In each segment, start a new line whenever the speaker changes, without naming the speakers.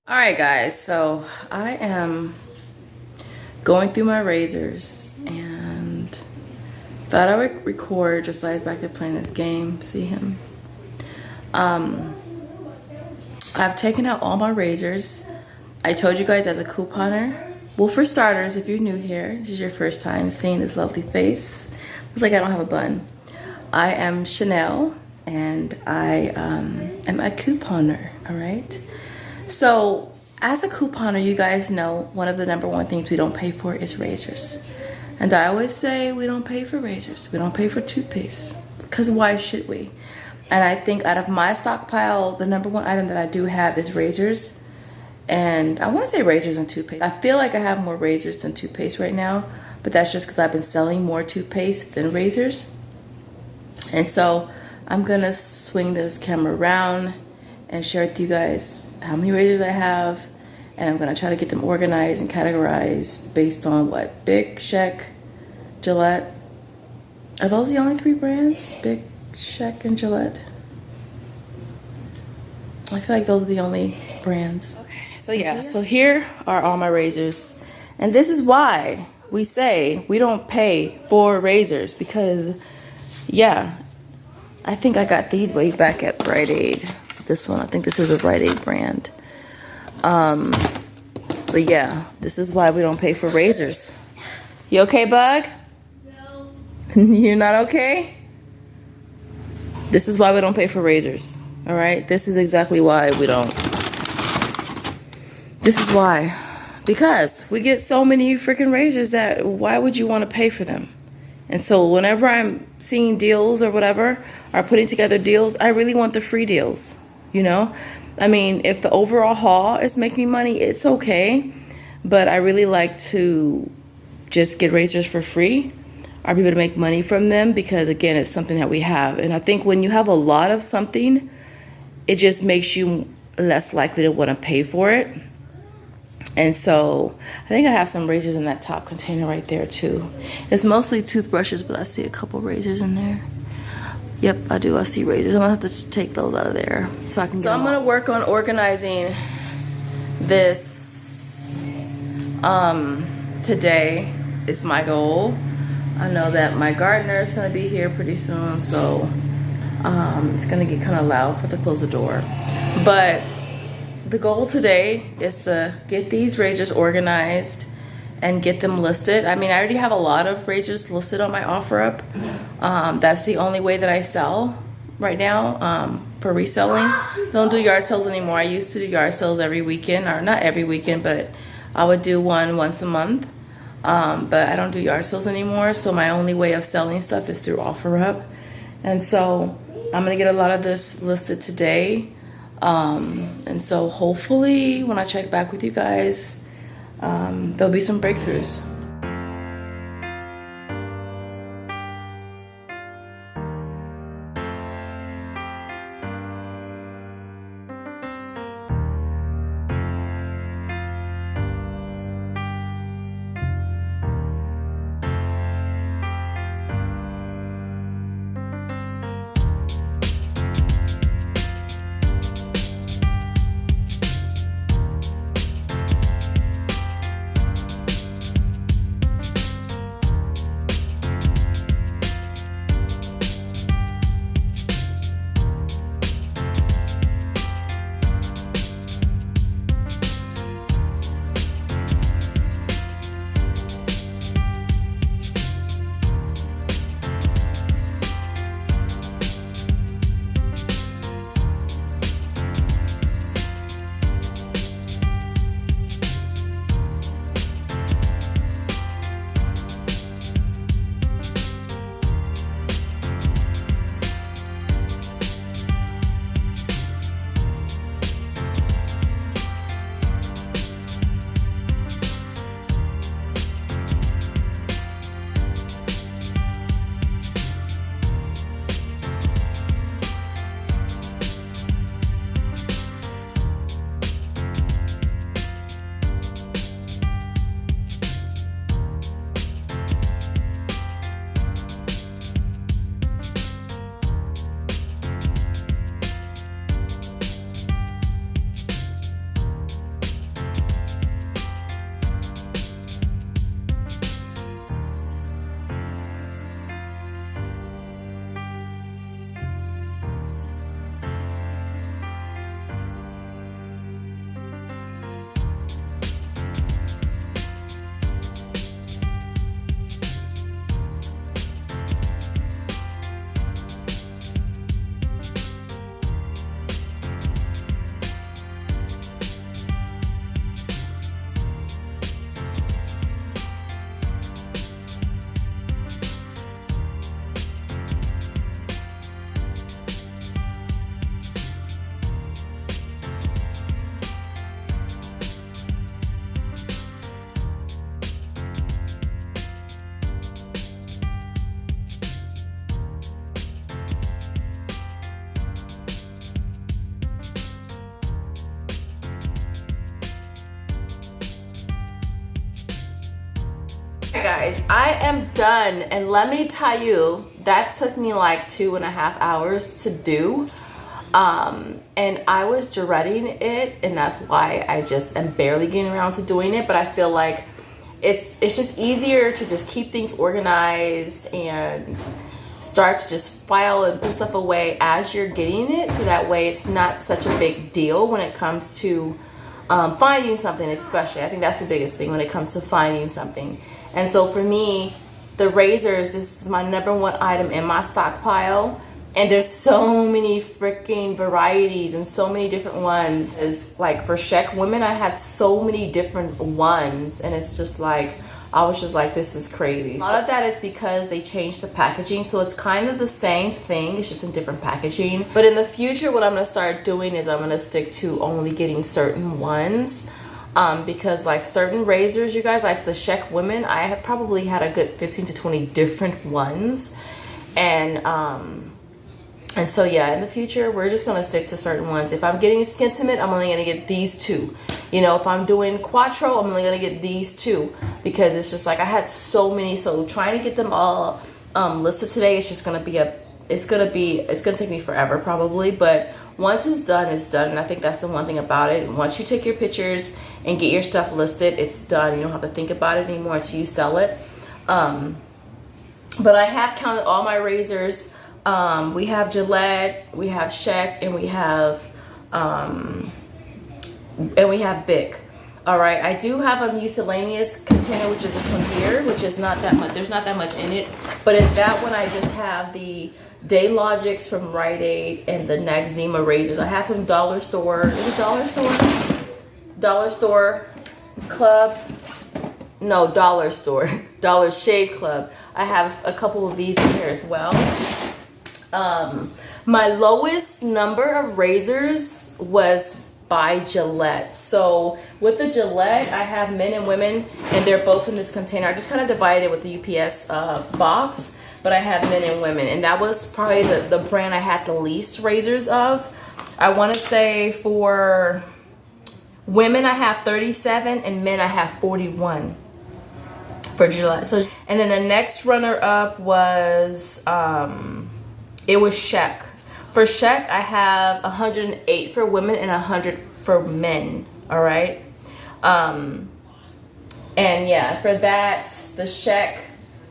All right, guys, so I am going through my razors and thought I would record just like back there playing this game. See him? I've taken out all my razors. I told you guys as a couponer. Well, for starters, if you're new here, this is your first time seeing this lovely face. Looks like I don't have a bun. I am Chanel and I am a couponer, all right? So as a couponer, you guys know one of the #1 things we don't pay for is razors. And I always say we don't pay for razors. We don't pay for toothpaste. Because why should we? And I think out of my stockpile, the #1 item that I do have is razors. And I want to say razors and toothpaste. I feel like I have more razors than toothpaste right now. But that's just because I've been selling more toothpaste than razors. And so I'm going to swing this camera around and share with you guys how many razors I have, and I'm gonna try to get them organized and categorized based on what Bic, Sheck, Gillette. Are those the only 3 brands? Bic, Sheck, and Gillette. I feel like those are the only brands. Okay, so yeah, so here are all my razors, and this is why we say we don't pay for razors, because yeah, I think I got these way back at Rite Aid. This one, I think this is a Rite Aid brand. But yeah, this is why we don't pay for razors. You okay, Bug? No. You're not okay? This is why we don't pay for razors. All right? This is exactly why we don't. This is why. Because we get so many freaking razors that why would you want to pay for them? And so whenever I'm seeing deals or whatever, or putting together deals, I really want the free deals. You know, I mean, if the overall haul is making me money, it's okay. But I really like to just get razors for free or be able to make money from them because, again, it's something that we have. And I think when you have a lot of something, it just makes you less likely to want to pay for it. And so I think I have some razors in that top container right there, too. It's mostly toothbrushes, but I see a couple razors in there. Yep, I do. I see razors. I'm gonna have to take those out of there so I can. So I'm gonna work on organizing this today. Is my goal. I know that my gardener is gonna be here pretty soon, so it's gonna get kind of loud for to close the door. But the goal today is to get these razors organized and get them listed. I mean, I already have a lot of razors listed on my OfferUp. That's the only way that I sell right now for reselling. Don't do yard sales anymore. I used to do yard sales every weekend, or not every weekend, but I would do one once a month. But I don't do yard sales anymore, so my only way of selling stuff is through OfferUp. And so I'm gonna get a lot of this listed today. And so hopefully when I check back with you guys, there'll be some breakthroughs. Guys, I am done, and let me tell you, that took me like 2.5 hours to do. And I was dreading it, and that's why I just am barely getting around to doing it. But I feel like it's just easier to just keep things organized and start to just file and put stuff away as you're getting it, so that way it's not such a big deal when it comes to finding something. Especially, I think that's the biggest thing when it comes to finding something. And so for me, the razors is my #1 item in my stockpile. And there's so many freaking varieties and so many different ones. It's like for Czech women, I had so many different ones. And it's just like, I was just like, this is crazy. A lot of that is because they changed the packaging. So it's kind of the same thing. It's just in different packaging. But in the future, what I'm going to start doing is I'm going to stick to only getting certain ones. Because like certain razors, you guys, like the Czech women, I have probably had a good 15 to 20 different ones. And so yeah, in the future, we're just gonna stick to certain ones. If I'm getting Skintimate, I'm only gonna get these 2. You know, if I'm doing Quattro, I'm only gonna get these 2, because it's just like I had so many. So trying to get them all listed today, it's just gonna be it's gonna take me forever probably. But once it's done, it's done. And I think that's the one thing about it. Once you take your pictures and get your stuff listed, it's done. You don't have to think about it anymore until you sell it. But I have counted all my razors. We have Gillette, we have Czech, and we have Bic. All right, I do have a miscellaneous container, which is this one here, which is not that much. There's not that much in it, but in that one, I just have the Daylogics from Rite Aid and the Noxzema razors. I have some dollar store. Is it dollar store? Dollar Store Club? No, Dollar Store. Dollar Shave Club. I have a couple of these in here as well. My lowest number of razors was by Gillette. So with the Gillette, I have men and women, and they're both in this container. I just kind of divided it with the UPS box, but I have men and women, and that was probably the brand I had the least razors of. I want to say for women I have 37, and men I have 41 for Gillette. So, and then the next runner up was it was Czech. For Czech, I have 108 for women and 100 for men. All right. And yeah, for that, the Czech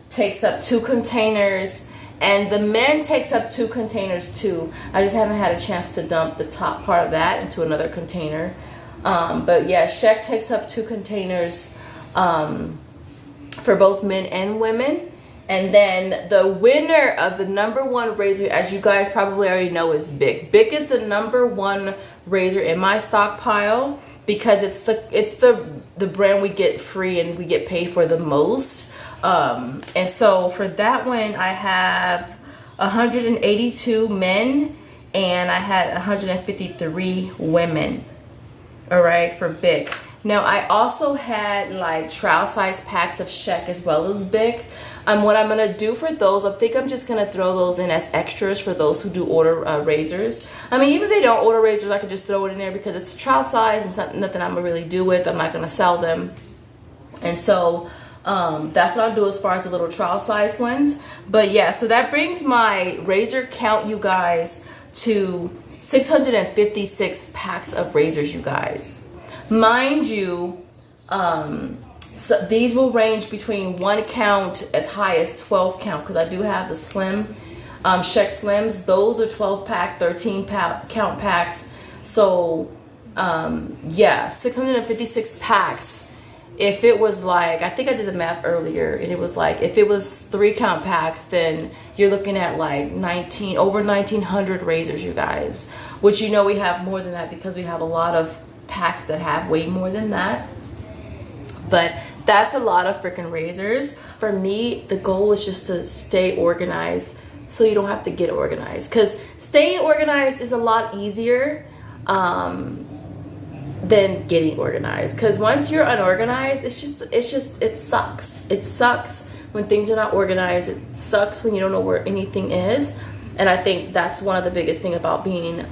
takes up 2 containers, and the men takes up 2 containers too. I just haven't had a chance to dump the top part of that into another container. But yeah, Czech takes up 2 containers for both men and women. And then the winner of the #1 razor, as you guys probably already know, is Bic. Bic is the #1 razor in my stockpile because it's the brand we get free and we get paid for the most. And so for that one, I have 182 men and I had 153 women. All right, for Bic. Now I also had like trial size packs of Czech as well as Bic. What I'm gonna do for those, I think I'm just gonna throw those in as extras for those who do order razors. I mean, even if they don't order razors, I could just throw it in there because it's trial size and it's nothing I'm gonna really do with. I'm not gonna sell them. And so that's what I'll do as far as the little trial size ones. But yeah, so that brings my razor count, you guys, to 656 packs of razors, you guys. Mind you, so these will range between 1 count as high as 12 count, because I do have the slim Czech Slims. Those are 12 pack, 13 count packs. So yeah, 656 packs. If it was like, I think I did the math earlier, and it was like, if it was 3 count packs, then you're looking at like over 1900 razors, you guys. Which, you know, we have more than that because we have a lot of packs that have way more than that. But that's a lot of freaking razors. For me, the goal is just to stay organized so you don't have to get organized, because staying organized is a lot easier than getting organized. Because once you're unorganized, it sucks. It sucks when things are not organized. It sucks when you don't know where anything is. And I think that's one of the biggest thing about being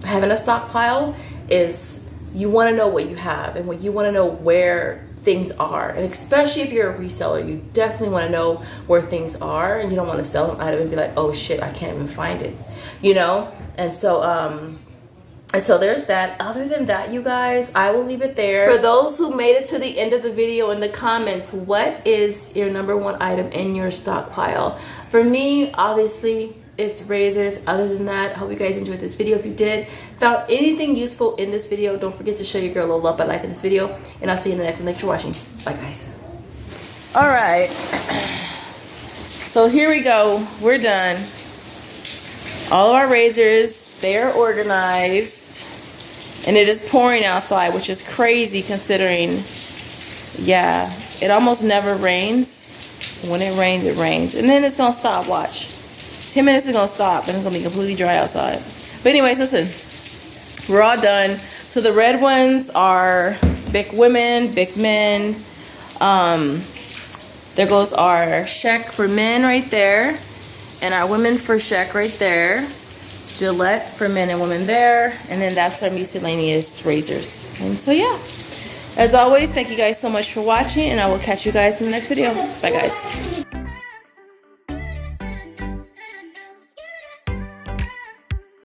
having a stockpile is you want to know what you have, and when you want to know where things are. And especially if you're a reseller, you definitely want to know where things are, and you don't want to sell an item and be like, oh shit, I can't even find it, you know? And so there's that. Other than that, you guys, I will leave it there. For those who made it to the end of the video, in the comments, what is your #1 item in your stockpile? For me, obviously, it's razors. Other than that, I hope you guys enjoyed this video. If you did, found anything useful in this video, don't forget to show your girl a little love by liking this video, and I'll see you in the next one. Thanks for watching. Bye, guys. All right. So here we go. We're done. All of our razors, they are organized. And it is pouring outside, which is crazy considering, yeah, it almost never rains. When it rains, it rains. And then it's going to stop, watch. 10 minutes is going to stop, and it's going to be completely dry outside. But anyways, listen, we're all done. So the red ones are big women, big men. There goes our check for men right there. And our women for check right there. Gillette for men and women there, and then that's our miscellaneous razors. And so yeah, as always, thank you guys so much for watching, and I will catch you guys in the next video. Bye guys.